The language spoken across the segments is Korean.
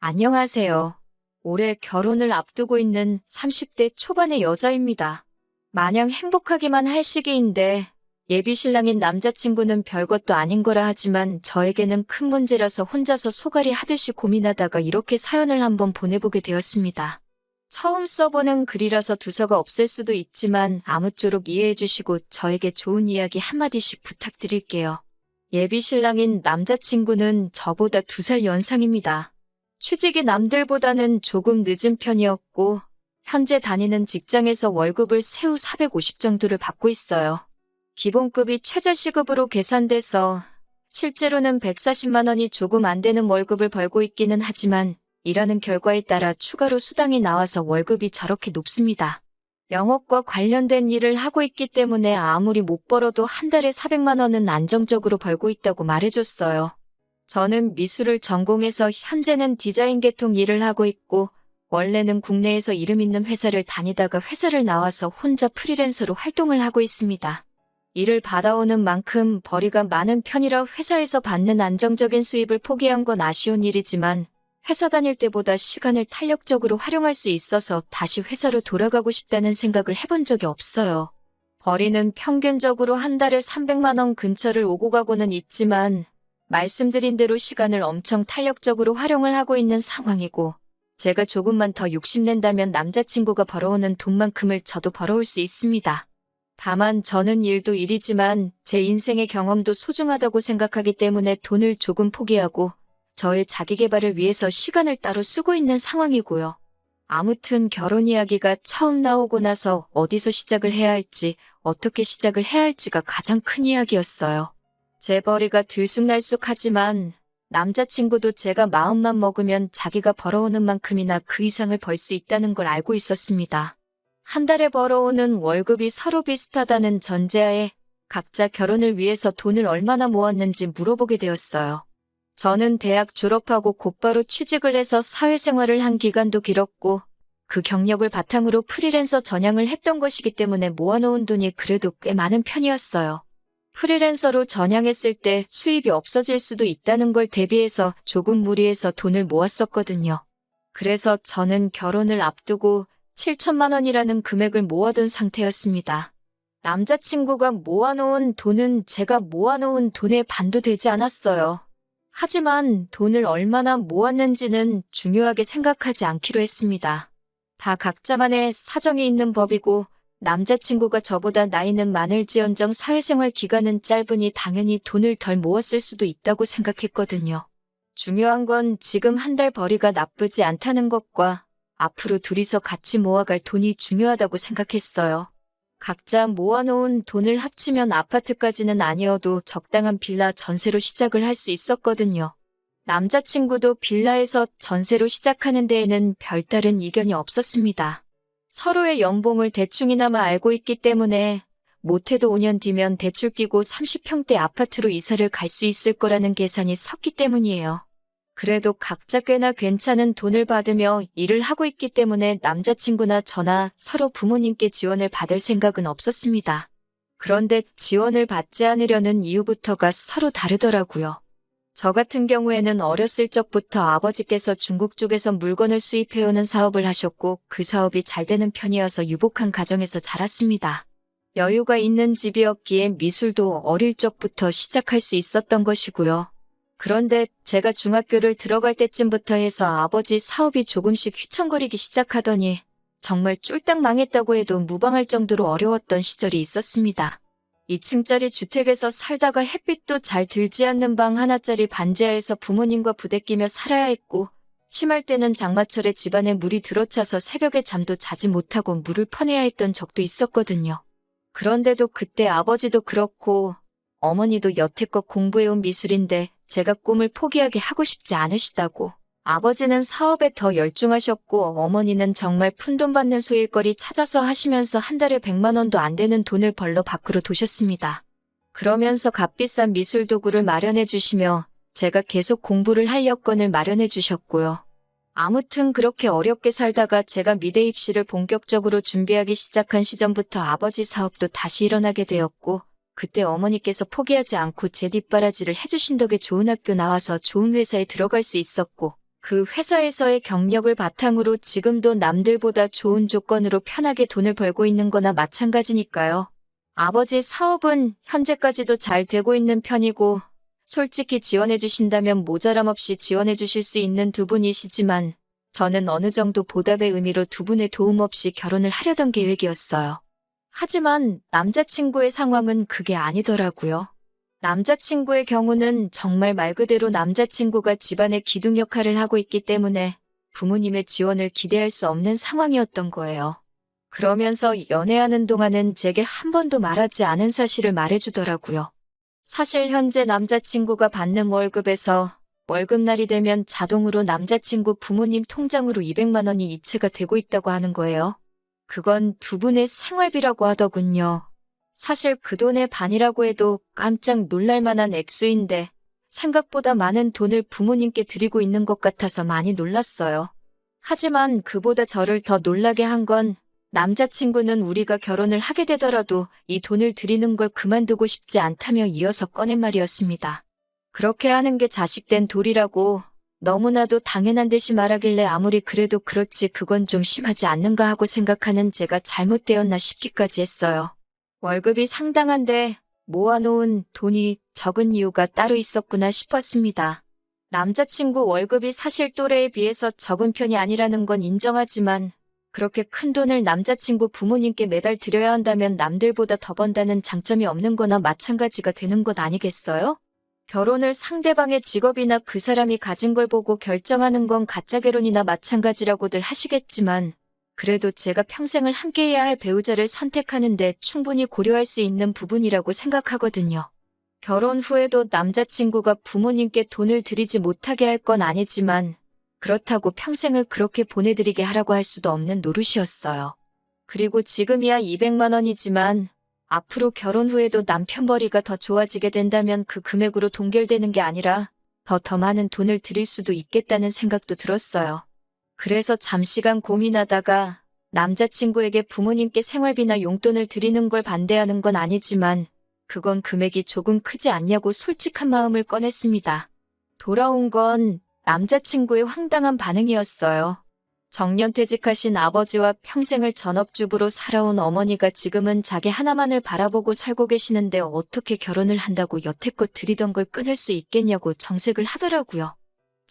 안녕하세요. 올해 결혼을 앞두고 있는 30대 초반의 여자입니다. 마냥 행복하기만 할 시기인데 예비 신랑인 남자친구는 별것도 아닌 거라 하지만 저에게는 큰 문제라서 혼자서 소갈이 하듯이 고민하다가 이렇게 사연을 한번 보내보게 되었습니다. 처음 써보는 글이라서 두서가 없을 수도 있지만 아무쪼록 이해해 주시고 저에게 좋은 이야기 한마디씩 부탁드릴게요. 예비 신랑인 남자친구는 저보다 2살 연상입니다. 취직이 남들보다는 조금 늦은 편이었고 현재 다니는 직장에서 월급을 세후 450 정도를 받고 있어요. 기본급이 최저시급으로 계산돼서 실제로는 140만 원이 조금 안 되는 월급을 벌고 있기는 하지만 일하는 결과에 따라 추가로 수당이 나와서 월급이 저렇게 높습니다. 영업과 관련된 일을 하고 있기 때문에 아무리 못 벌어도 한 달에 400만 원은 안정적으로 벌고 있다고 말해줬어요. 저는 미술을 전공해서 현재는 디자인 계통 일을 하고 있고 원래는 국내에서 이름 있는 회사를 다니다가 회사를 나와서 혼자 프리랜서로 활동을 하고 있습니다. 일을 받아오는 만큼 벌이가 많은 편이라 회사에서 받는 안정적인 수입을 포기한 건 아쉬운 일이지만 회사 다닐 때보다 시간을 탄력적으로 활용할 수 있어서 다시 회사로 돌아가고 싶다는 생각을 해본 적이 없어요. 벌이는 평균적으로 한 달에 300만 원 근처를 오고 가고는 있지만 말씀드린 대로 시간을 엄청 탄력적으로 활용을 하고 있는 상황이고 제가 조금만 더 욕심낸다면 남자친구가 벌어오는 돈만큼을 저도 벌어올 수 있습니다. 다만 저는 일도 일이지만 제 인생의 경험도 소중하다고 생각하기 때문에 돈을 조금 포기하고 저의 자기계발을 위해서 시간을 따로 쓰고 있는 상황이고요. 아무튼 결혼 이야기가 처음 나오고 나서 어디서 시작을 해야 할지 어떻게 시작을 해야 할지가 가장 큰 이야기였어요. 제 벌이가 들쑥날쑥하지만 남자친구도 제가 마음만 먹으면 자기가 벌어오는 만큼이나 그 이상을 벌 수 있다는 걸 알고 있었습니다. 한 달에 벌어오는 월급이 서로 비슷하다는 전제하에 각자 결혼을 위해서 돈을 얼마나 모았는지 물어보게 되었어요. 저는 대학 졸업하고 곧바로 취직을 해서 사회생활을 한 기간도 길었고 그 경력을 바탕으로 프리랜서 전향을 했던 것이기 때문에 모아놓은 돈이 그래도 꽤 많은 편이었어요. 프리랜서로 전향했을 때 수입이 없어질 수도 있다는 걸 대비해서 조금 무리해서 돈을 모았었거든요. 그래서 저는 결혼을 앞두고 7천만 원이라는 금액을 모아둔 상태였습니다. 남자친구가 모아놓은 돈은 제가 모아놓은 돈의 반도 되지 않았어요. 하지만 돈을 얼마나 모았는지는 중요하게 생각하지 않기로 했습니다. 다 각자만의 사정이 있는 법이고 남자친구가 저보다 나이는 많을지언정 사회생활 기간은 짧으니 당연히 돈을 덜 모았을 수도 있다고 생각했거든요. 중요한 건 지금 한 달 벌이가 나쁘지 않다는 것과 앞으로 둘이서 같이 모아갈 돈이 중요하다고 생각했어요. 각자 모아놓은 돈을 합치면 아파트까지는 아니어도 적당한 빌라 전세로 시작을 할 수 있었거든요. 남자친구도 빌라에서 전세로 시작하는 데에는 별다른 이견이 없었습니다. 서로의 연봉을 대충이나마 알고 있기 때문에 못해도 5년 뒤면 대출 끼고 30평대 아파트로 이사를 갈 수 있을 거라는 계산이 섰기 때문이에요. 그래도 각자 꽤나 괜찮은 돈을 받으며 일을 하고 있기 때문에 남자친구나 저나 서로 부모님께 지원을 받을 생각은 없었습니다. 그런데 지원을 받지 않으려는 이유부터가 서로 다르더라고요. 저 같은 경우에는 어렸을 적부터 아버지께서 중국 쪽에서 물건을 수입해오는 사업을 하셨고 그 사업이 잘 되는 편이어서 유복한 가정에서 자랐습니다. 여유가 있는 집이었기에 미술도 어릴 적부터 시작할 수 있었던 것이고요. 그런데 제가 중학교를 들어갈 때쯤부터 해서 아버지 사업이 조금씩 휘청거리기 시작하더니 정말 쫄딱 망했다고 해도 무방할 정도로 어려웠던 시절이 있었습니다. 2층짜리 주택에서 살다가 햇빛도 잘 들지 않는 방 하나짜리 반지하에서 부모님과 부대끼며 살아야 했고 심할 때는 장마철에 집안에 물이 들어차서 새벽에 잠도 자지 못하고 물을 퍼내야 했던 적도 있었거든요. 그런데도 그때 아버지도 그렇고 어머니도 여태껏 공부해온 미술인데 제가 꿈을 포기하게 하고 싶지 않으시다고. 아버지는 사업에 더 열중하셨고 어머니는 정말 푼돈 받는 소일거리 찾아서 하시면서 한 달에 100만 원도 안 되는 돈을 벌러 밖으로 도셨습니다. 그러면서 값비싼 미술 도구를 마련해 주시며 제가 계속 공부를 할 여건을 마련해 주셨고요. 아무튼 그렇게 어렵게 살다가 제가 미대 입시를 본격적으로 준비하기 시작한 시점부터 아버지 사업도 다시 일어나게 되었고 그때 어머니께서 포기하지 않고 제 뒷바라지를 해주신 덕에 좋은 학교 나와서 좋은 회사에 들어갈 수 있었고 그 회사에서의 경력을 바탕으로 지금도 남들보다 좋은 조건으로 편하게 돈을 벌고 있는 거나 마찬가지니까요. 아버지 사업은 현재까지도 잘 되고 있는 편이고 솔직히 지원해 주신다면 모자람 없이 지원해 주실 수 있는 두 분이시지만 저는 어느 정도 보답의 의미로 두 분의 도움 없이 결혼을 하려던 계획이었어요. 하지만 남자친구의 상황은 그게 아니더라고요. 남자친구의 경우는 정말 말 그대로 남자친구가 집안의 기둥 역할을 하고 있기 때문에 부모님의 지원을 기대할 수 없는 상황이었던 거예요. 그러면서 연애하는 동안은 제게 한 번도 말하지 않은 사실을 말해주더라고요. 사실 현재 남자친구가 받는 월급에서 월급날이 되면 자동으로 남자친구 부모님 통장으로 200만 원이 이체가 되고 있다고 하는 거예요. 그건 두 분의 생활비라고 하더군요. 사실 그 돈의 반이라고 해도 깜짝 놀랄 만한 액수인데 생각보다 많은 돈을 부모님께 드리고 있는 것 같아서 많이 놀랐어요. 하지만 그보다 저를 더 놀라게 한 건 남자친구는 우리가 결혼을 하게 되더라도 이 돈을 드리는 걸 그만두고 싶지 않다며 이어서 꺼낸 말이었습니다. 그렇게 하는 게 자식된 도리라고 너무나도 당연한 듯이 말하길래 아무리 그래도 그렇지 그건 좀 심하지 않는가 하고 생각하는 제가 잘못되었나 싶기까지 했어요. 월급이 상당한데 모아놓은 돈이 적은 이유가 따로 있었구나 싶었습니다. 남자친구 월급이 사실 또래에 비해서 적은 편이 아니라는 건 인정하지만 그렇게 큰 돈을 남자친구 부모님께 매달 드려야 한다면 남들보다 더 번다는 장점이 없는 거나 마찬가지가 되는 것 아니겠어요? 결혼을 상대방의 직업이나 그 사람이 가진 걸 보고 결정하는 건 가짜 결혼이나 마찬가지라고들 하시겠지만 그래도 제가 평생을 함께해야 할 배우자를 선택하는데 충분히 고려할 수 있는 부분이라고 생각하거든요. 결혼 후에도 남자친구가 부모님께 돈을 드리지 못하게 할 건 아니지만 그렇다고 평생을 그렇게 보내드리게 하라고 할 수도 없는 노릇이었어요. 그리고 지금이야 200만 원이지만 앞으로 결혼 후에도 남편 벌이가 더 좋아지게 된다면 그 금액으로 동결되는 게 아니라 더 많은 돈을 드릴 수도 있겠다는 생각도 들었어요. 그래서 잠시간 고민하다가 남자친구에게 부모님께 생활비나 용돈을 드리는 걸 반대하는 건 아니지만 그건 금액이 조금 크지 않냐고 솔직한 마음을 꺼냈습니다. 돌아온 건 남자친구의 황당한 반응이었어요. 정년퇴직하신 아버지와 평생을 전업주부로 살아온 어머니가 지금은 자기 하나만을 바라보고 살고 계시는데 어떻게 결혼을 한다고 여태껏 드리던 걸 끊을 수 있겠냐고 정색을 하더라고요.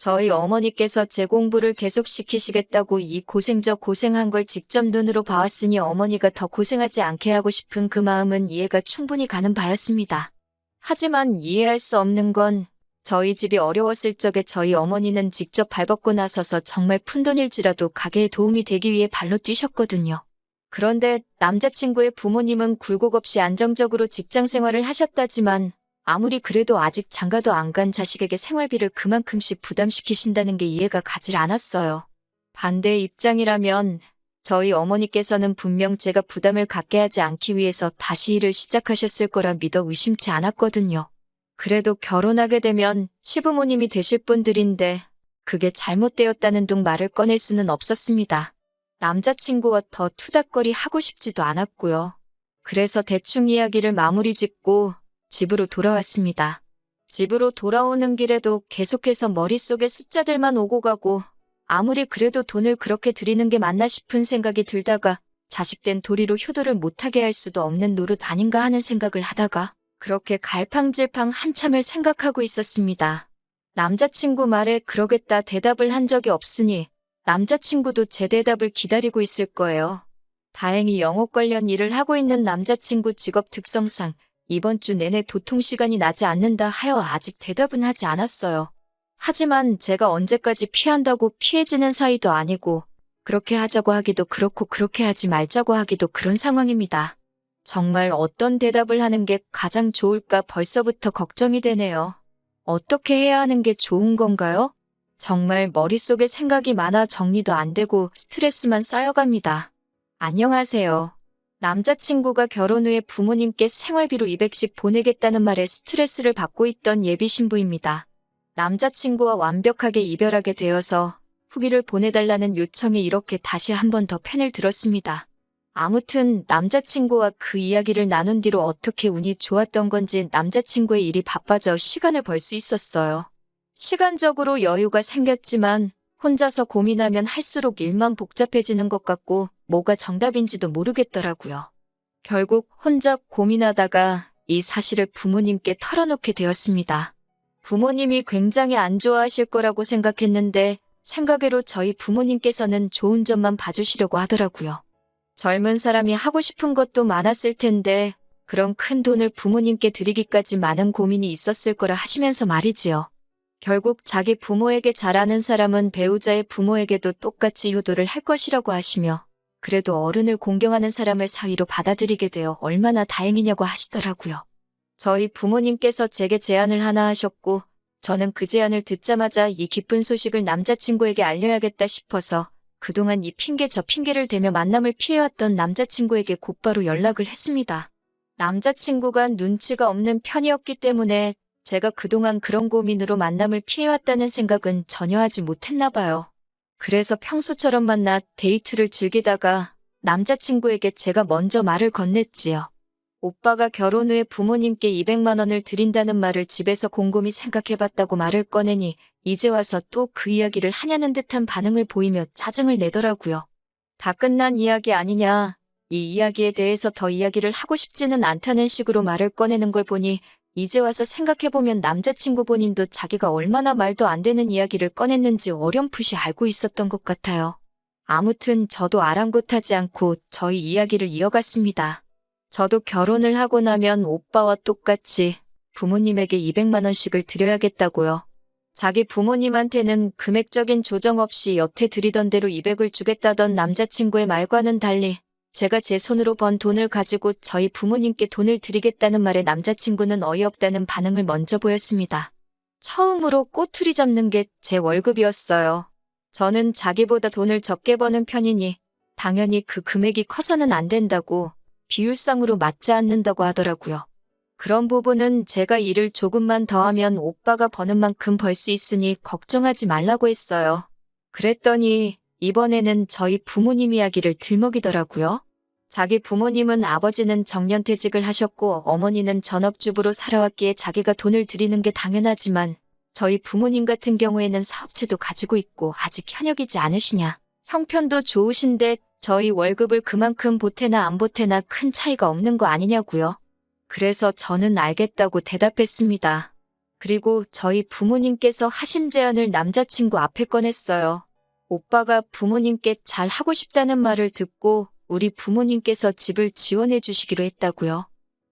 저희 어머니께서 제 공부를 계속시키시겠다고 이 고생 저 고생한 걸 직접 눈으로 봐왔으니 어머니가 더 고생하지 않게 하고 싶은 그 마음은 이해가 충분히 가는 바였습니다. 하지만 이해할 수 없는 건 저희 집이 어려웠을 적에 저희 어머니는 직접 발벗고 나서서 정말 푼돈일지라도 가게에 도움이 되기 위해 발로 뛰셨거든요. 그런데 남자친구의 부모님은 굴곡 없이 안정적으로 직장 생활을 하셨다지만 아무리 그래도 아직 장가도 안 간 자식에게 생활비를 그만큼씩 부담시키신다는 게 이해가 가질 않았어요. 반대의 입장이라면 저희 어머니께서는 분명 제가 부담을 갖게 하지 않기 위해서 다시 일을 시작하셨을 거라 믿어 의심치 않았거든요. 그래도 결혼하게 되면 시부모님이 되실 분들인데 그게 잘못되었다는 둥 말을 꺼낼 수는 없었습니다. 남자친구와 더 투닥거리 하고 싶지도 않았고요. 그래서 대충 이야기를 마무리 짓고 집으로 돌아왔습니다. 집으로 돌아오는 길에도 계속해서 머릿속에 숫자들만 오고 가고 아무리 그래도 돈을 그렇게 드리는 게 맞나 싶은 생각이 들다가 자식된 도리로 효도를 못하게 할 수도 없는 노릇 아닌가 하는 생각을 하다가 그렇게 갈팡질팡 한참을 생각하고 있었습니다. 남자친구 말에 그러겠다 대답을 한 적이 없으니 남자친구도 제 대답을 기다리고 있을 거예요. 다행히 영업 관련 일을 하고 있는 남자친구 직업 특성상 이번 주 내내 도통 시간이 나지 않는다 하여 아직 대답은 하지 않았어요. 하지만 제가 언제까지 피한다고 피해지는 사이도 아니고 그렇게 하자고 하기도 그렇고 그렇게 하지 말자고 하기도 그런 상황입니다. 정말 어떤 대답을 하는 게 가장 좋을까 벌써부터 걱정이 되네요. 어떻게 해야 하는 게 좋은 건가요? 정말 머릿속에 생각이 많아 정리도 안 되고 스트레스만 쌓여갑니다. 안녕하세요. 남자친구가 결혼 후에 부모님께 생활비로 200씩 보내겠다는 말에 스트레스를 받고 있던 예비 신부입니다. 남자친구와 완벽하게 이별하게 되어서 후기를 보내달라는 요청에 이렇게 다시 한 번 더 펜을 들었습니다. 아무튼 남자친구와 그 이야기를 나눈 뒤로 어떻게 운이 좋았던 건지 남자친구의 일이 바빠져 시간을 벌 수 있었어요. 시간적으로 여유가 생겼지만 혼자서 고민하면 할수록 일만 복잡해지는 것 같고 뭐가 정답인지도 모르겠더라고요. 결국 혼자 고민하다가 이 사실을 부모님께 털어놓게 되었습니다. 부모님이 굉장히 안 좋아하실 거라고 생각했는데 생각외로 저희 부모님께서는 좋은 점만 봐주시려고 하더라고요. 젊은 사람이 하고 싶은 것도 많았을 텐데 그런 큰 돈을 부모님께 드리기까지 많은 고민이 있었을 거라 하시면서 말이지요. 결국 자기 부모에게 잘 아는 사람은 배우자의 부모에게도 똑같이 효도를 할 것이라고 하시며 그래도 어른을 공경하는 사람을 사위로 받아들이게 되어 얼마나 다행이냐고 하시더라고요. 저희 부모님께서 제게 제안을 하나 하셨고 저는 그 제안을 듣자마자 이 기쁜 소식을 남자친구에게 알려야겠다 싶어서 그동안 이 핑계 저 핑계를 대며 만남을 피해왔던 남자친구에게 곧바로 연락을 했습니다. 남자친구가 눈치가 없는 편이었기 때문에 제가 그동안 그런 고민으로 만남을 피해왔다는 생각은 전혀 하지 못했나 봐요. 그래서 평소처럼 만나 데이트를 즐기다가 남자친구에게 제가 먼저 말을 건넸지요. 오빠가 결혼 후에 부모님께 200만 원을 드린다는 말을 집에서 곰곰이 생각해봤다고 말을 꺼내니 이제 와서 또 그 이야기를 하냐는 듯한 반응을 보이며 짜증을 내더라고요. 다 끝난 이야기 아니냐. 이 이야기에 대해서 더 이야기를 하고 싶지는 않다는 식으로 말을 꺼내는 걸 보니 이제 와서 생각해보면 남자친구 본인도 자기가 얼마나 말도 안 되는 이야기를 꺼냈는지 어렴풋이 알고 있었던 것 같아요. 아무튼 저도 아랑곳하지 않고 저희 이야기를 이어갔습니다. 저도 결혼을 하고 나면 오빠와 똑같이 부모님에게 200만 원씩을 드려야겠다고요. 자기 부모님한테는 금액적인 조정 없이 여태 드리던 대로 200을 주겠다던 남자친구의 말과는 달리 제가 제 손으로 번 돈을 가지고 저희 부모님께 돈을 드리겠다는 말에 남자친구는 어이없다는 반응을 먼저 보였습니다. 처음으로 꼬투리 잡는 게 제 월급이었어요. 저는 자기보다 돈을 적게 버는 편이니 당연히 그 금액이 커서는 안 된다고 비율상으로 맞지 않는다고 하더라고요. 그런 부분은 제가 일을 조금만 더 하면 오빠가 버는 만큼 벌 수 있으니 걱정하지 말라고 했어요. 그랬더니 이번에는 저희 부모님 이야기를 들먹이더라고요. 자기 부모님은 아버지는 정년퇴직을 하셨고 어머니는 전업주부로 살아왔기에 자기가 돈을 드리는 게 당연하지만 저희 부모님 같은 경우에는 사업체도 가지고 있고 아직 현역이지 않으시냐. 형편도 좋으신데 저희 월급을 그만큼 보태나 안 보태나 큰 차이가 없는 거 아니냐고요. 그래서 저는 알겠다고 대답했습니다. 그리고 저희 부모님께서 하신 제안을 남자친구 앞에 꺼냈어요. 오빠가 부모님께 잘 하고 싶다는 말을 듣고 우리 부모님께서 집을 지원해 주시기로 했다고요.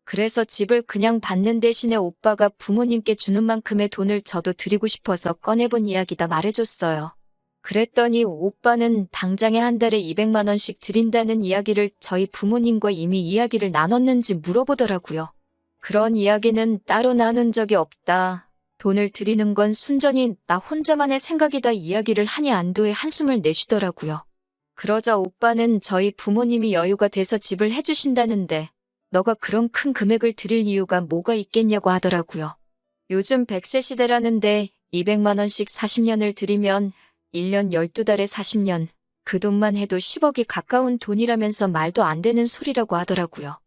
그래서 집을 그냥 받는 대신에 오빠가 부모님께 주는 만큼의 돈을 저도 드리고 싶어서 꺼내본 이야기다 말해줬어요. 그랬더니 오빠는 당장에 한 달에 200만 원씩 드린다는 이야기를 저희 부모님과 이미 이야기를 나눴는지 물어보더라고요. 그런 이야기는 따로 나눈 적이 없다. 돈을 드리는 건 순전히 나 혼자만의 생각이다 이야기를 하니 안도의 한숨을 내쉬더라고요. 그러자 오빠는 저희 부모님이 여유가 돼서 집을 해주신다는데 너가 그런 큰 금액을 드릴 이유가 뭐가 있겠냐고 하더라고요. 요즘 100세 시대라는데 200만 원씩 40년을 드리면 1년 12달에 40년, 그 돈만 해도 10억이 가까운 돈이라면서 말도 안 되는 소리라고 하더라고요.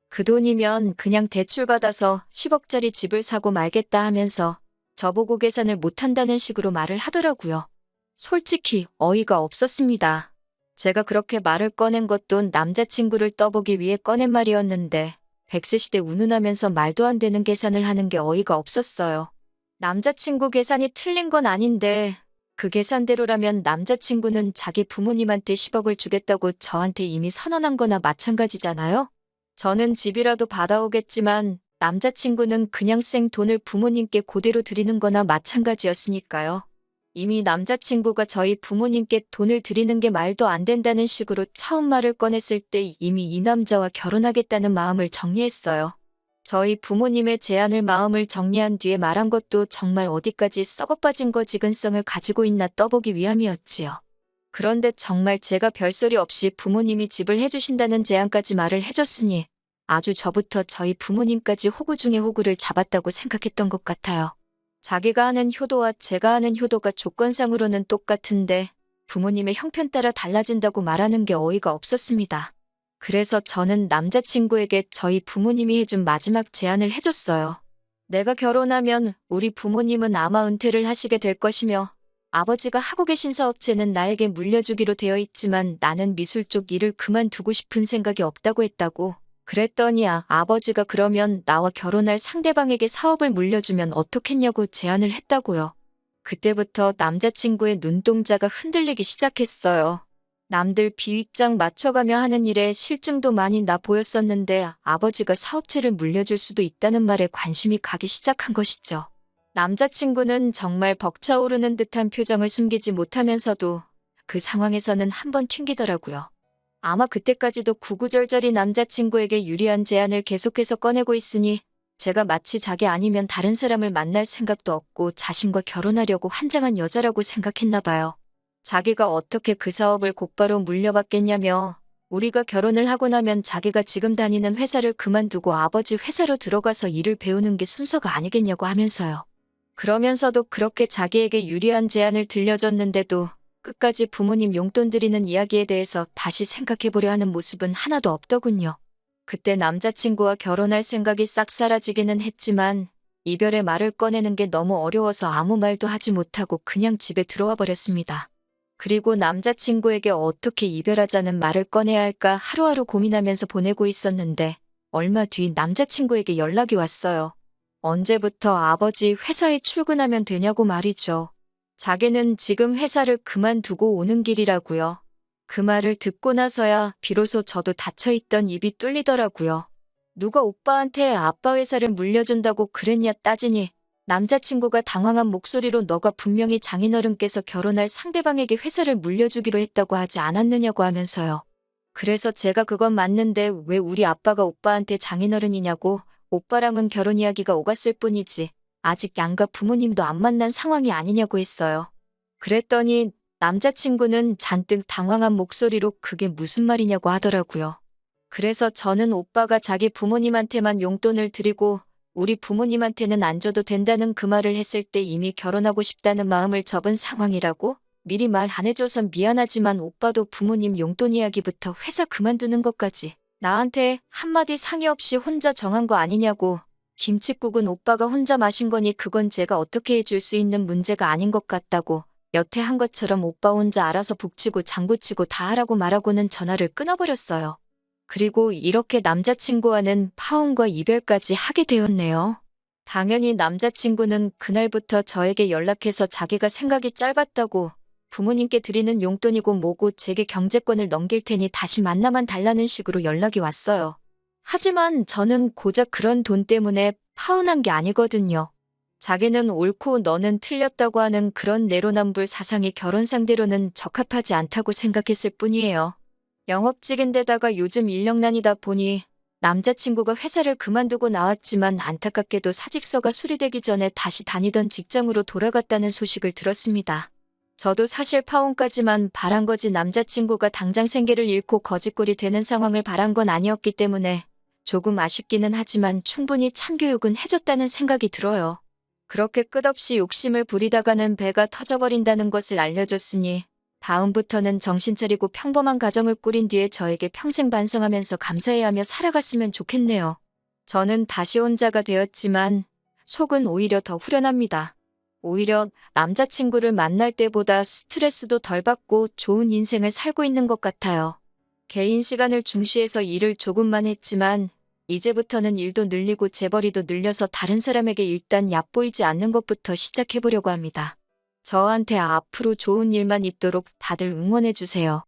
그 돈이면 그냥 대출 받아서 10억짜리 집을 사고 말겠다 하면서 저보고 계산을 못한다는 식으로 말을 하더라고요. 솔직히 어이가 없었습니다. 제가 그렇게 말을 꺼낸 것도 남자친구를 떠보기 위해 꺼낸 말이었는데 100세 시대 운운하면서 말도 안 되는 계산을 하는 게 어이가 없었어요. 남자친구 계산이 틀린 건 아닌데 그 계산대로라면 남자친구는 자기 부모님한테 10억을 주겠다고 저한테 이미 선언한 거나 마찬가지잖아요? 저는 집이라도 받아오겠지만 남자친구는 그냥 생 돈을 부모님께 그대로 드리는 거나 마찬가지였으니까요. 이미 남자친구가 저희 부모님께 돈을 드리는 게 말도 안 된다는 식으로 처음 말을 꺼냈을 때 이미 이 남자와 결혼하겠다는 마음을 정리했어요. 저희 부모님의 제안을 마음을 정리한 뒤에 말한 것도 정말 어디까지 썩어빠진 거 지근성을 가지고 있나 떠보기 위함이었지요. 그런데 정말 제가 별소리 없이 부모님이 집을 해주신다는 제안까지 말을 해줬으니 아주 저부터 저희 부모님까지 호구 중에 호구를 잡았다고 생각했던 것 같아요. 자기가 하는 효도와 제가 하는 효도가 조건상으로는 똑같은데 부모님의 형편 따라 달라진다고 말하는 게 어이가 없었습니다. 그래서 저는 남자친구에게 저희 부모님이 해준 마지막 제안을 해줬어요. 내가 결혼하면 우리 부모님은 아마 은퇴를 하시게 될 것이며 아버지가 하고 계신 사업체는 나에게 물려주기로 되어 있지만 나는 미술 쪽 일을 그만두고 싶은 생각이 없다고 했다고. 그랬더니 아버지가 그러면 나와 결혼할 상대방에게 사업을 물려주면 어떻겠냐고 제안을 했다고요. 그때부터 남자친구의 눈동자가 흔들리기 시작했어요. 남들 비윗장 맞춰가며 하는 일에 실증도 많이 나 보였었는데 아버지가 사업체를 물려줄 수도 있다는 말에 관심이 가기 시작한 것이죠. 남자친구는 정말 벅차오르는 듯한 표정을 숨기지 못하면서도 그 상황에서는 한번 튕기더라고요. 아마 그때까지도 구구절절히 남자친구에게 유리한 제안을 계속해서 꺼내고 있으니 제가 마치 자기 아니면 다른 사람을 만날 생각도 없고 자신과 결혼하려고 환장한 여자라고 생각했나 봐요. 자기가 어떻게 그 사업을 곧바로 물려받겠냐며 우리가 결혼을 하고 나면 자기가 지금 다니는 회사를 그만두고 아버지 회사로 들어가서 일을 배우는 게 순서가 아니겠냐고 하면서요. 그러면서도 그렇게 자기에게 유리한 제안을 들려줬는데도 끝까지 부모님 용돈 드리는 이야기에 대해서 다시 생각해보려 하는 모습은 하나도 없더군요. 그때 남자친구와 결혼할 생각이 싹 사라지기는 했지만 이별의 말을 꺼내는 게 너무 어려워서 아무 말도 하지 못하고 그냥 집에 들어와 버렸습니다. 그리고 남자친구에게 어떻게 이별하자는 말을 꺼내야 할까 하루하루 고민하면서 보내고 있었는데 얼마 뒤 남자친구에게 연락이 왔어요. 언제부터 아버지 회사에 출근하면 되냐고 말이죠. 자기는 지금 회사를 그만두고 오는 길이라고요. 그 말을 듣고 나서야 비로소 저도 닫혀있던 입이 뚫리더라고요. 누가 오빠한테 아빠 회사를 물려준다고 그랬냐 따지니 남자친구가 당황한 목소리로 너가 분명히 장인어른께서 결혼할 상대방에게 회사를 물려주기로 했다고 하지 않았느냐고 하면서요. 그래서 제가 그건 맞는데 왜 우리 아빠가 오빠한테 장인어른이냐고 오빠랑은 결혼 이야기가 오갔을 뿐이지 아직 양가 부모님도 안 만난 상황이 아니냐고 했어요. 그랬더니 남자친구는 잔뜩 당황한 목소리로 그게 무슨 말이냐고 하더라고요. 그래서 저는 오빠가 자기 부모님한테만 용돈을 드리고 우리 부모님한테는 안 줘도 된다는 그 말을 했을 때 이미 결혼하고 싶다는 마음을 접은 상황이라고? 미리 말 안 해줘서 미안하지만 오빠도 부모님 용돈 이야기부터 회사 그만두는 것까지 나한테 한마디 상의 없이 혼자 정한 거 아니냐고. 김칫국은 오빠가 혼자 마신 거니 그건 제가 어떻게 해줄 수 있는 문제가 아닌 것 같다고. 여태 한 것처럼 오빠 혼자 알아서 북치고 장구치고 다 하라고 말하고는 전화를 끊어버렸어요. 그리고 이렇게 남자친구와는 파혼과 이별까지 하게 되었네요. 당연히 남자친구는 그날부터 저에게 연락해서 자기가 생각이 짧았다고 부모님께 드리는 용돈이고 뭐고 제게 경제권을 넘길 테니 다시 만나만 달라는 식으로 연락이 왔어요. 하지만 저는 고작 그런 돈 때문에 파혼한 게 아니거든요. 자기는 옳고 너는 틀렸다고 하는 그런 내로남불 사상이 결혼 상대로는 적합하지 않다고 생각했을 뿐이에요. 영업직인데다가 요즘 인력난이다 보니 남자친구가 회사를 그만두고 나왔지만 안타깝게도 사직서가 수리되기 전에 다시 다니던 직장으로 돌아갔다는 소식을 들었습니다. 저도 사실 파혼까지만 바란 거지 남자친구가 당장 생계를 잃고 거지꼴이 되는 상황을 바란 건 아니었기 때문에 조금 아쉽기는 하지만 충분히 참교육은 해줬다는 생각이 들어요. 그렇게 끝없이 욕심을 부리다가는 배가 터져버린다는 것을 알려줬으니 다음부터는 정신 차리고 평범한 가정을 꾸린 뒤에 저에게 평생 반성하면서 감사해하며 살아갔으면 좋겠네요. 저는 다시 혼자가 되었지만 속은 오히려 더 후련합니다. 오히려 남자친구를 만날 때보다 스트레스도 덜 받고 좋은 인생을 살고 있는 것 같아요. 개인 시간을 중시해서 일을 조금만 했지만 이제부터는 일도 늘리고 재벌이도 늘려서 다른 사람에게 일단 얕보이지 않는 것부터 시작해보려고 합니다. 저한테 앞으로 좋은 일만 있도록 다들 응원해주세요.